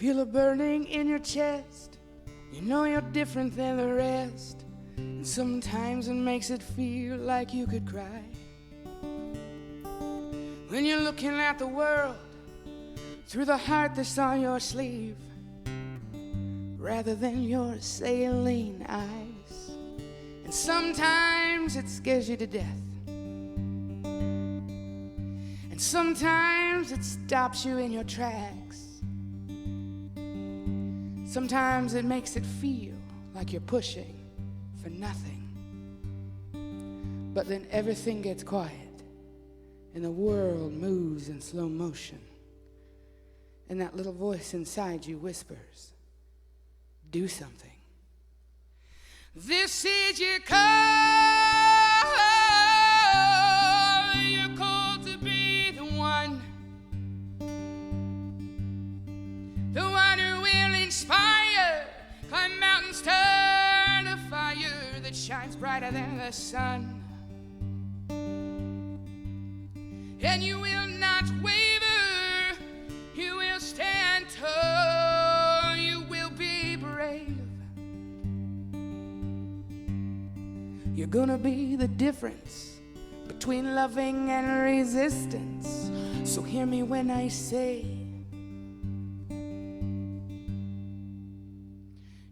feel a burning in your chest. You know you're different than the rest, and sometimes it makes it feel like you could cry. When you're looking at the world through the heart that's on your sleeve, rather than your saline eyes. And sometimes it scares you to death, and sometimes it stops you in your tracks. Sometimes it makes it feel like you're pushing for nothing. But then everything gets quiet and the world moves in slow motion, and that little voice inside you whispers, do something. This is your call. You're called to be the one who will inspire, climb mountains, turn a fire that shines brighter than the sun. And you will not waver, you will stand tall, you will be brave. You're gonna be the difference between loving and resistance. So hear me when I say,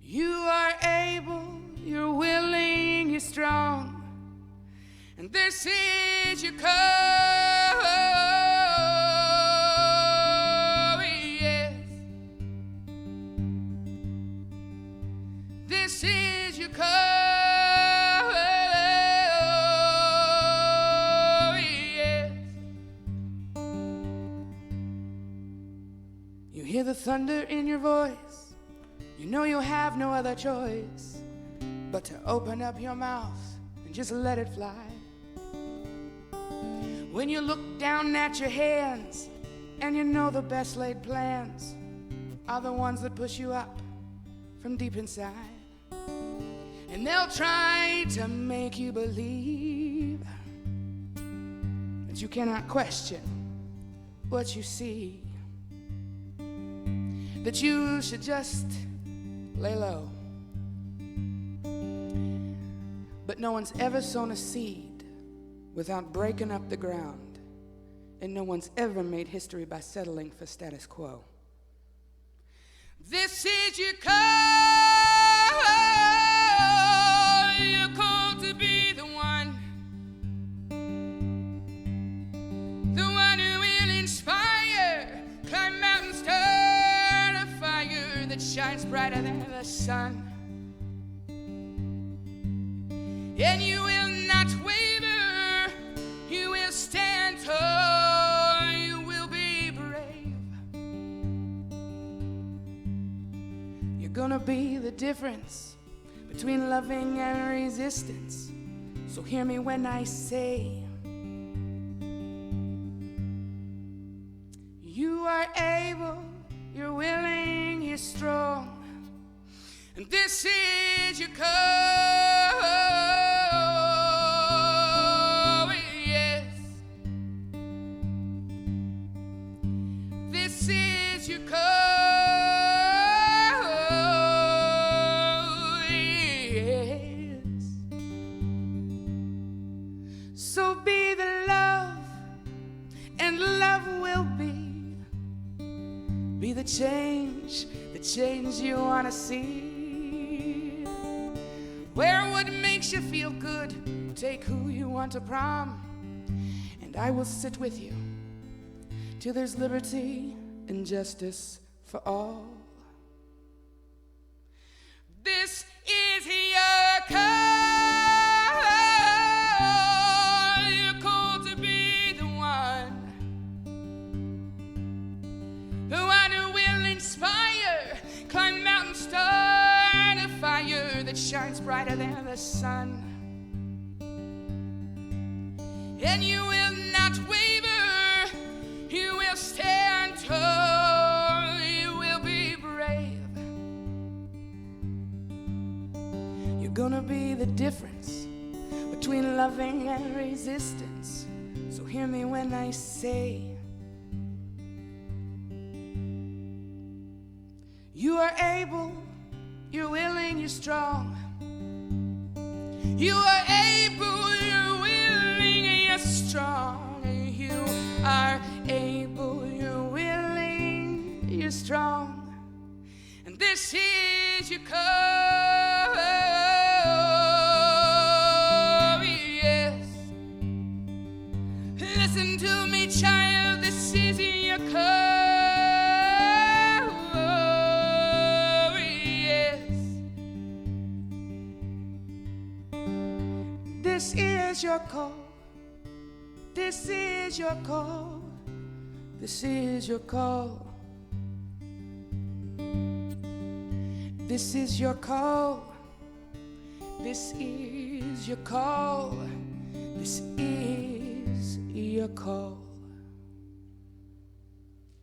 you are able, you're willing, you're strong, and this is your call. Yes, this is your call. Yes, you hear the thunder in your voice. You know you have no other choice but to open up your mouth and just let it fly. When you look down at your hands and you know the best laid plans are the ones that push you up from deep inside. And they'll try to make you believe that you cannot question what you see, that you should just lay low. But no one's ever sown a seed without breaking up the ground, and no one's ever made history by settling for status quo. This is your call. You're called to be the one who will inspire, climb mountains, turn a fire that shines brighter than the sun. And you will not waver, you will stand tall, you will be brave. You're gonna be the difference between loving and resistance. So hear me when I say, you are able, you're willing, you're strong, and this is your call. Yes, this is your call. Yes, so be the love, and love will be the change you want to see. Wear what makes you feel good, take who you want to prom, and I will sit with you till there's liberty and justice for all. This is your call. You're called to be the one who will inspire, climb mountains, start a fire that shines brighter than the sun. And you will not waver, you will stand tall, you will be brave. You're gonna be the difference between loving and resistance. So hear me when I say, are able, you're willing, you're strong. You are able, you're willing, and you're strong. You are able, you're willing, you're strong. And this is your call, yes. Listen to me, child, this is your call, yes. This is your call. This is your call. This is your call. This is your call. This is your call. This is your call.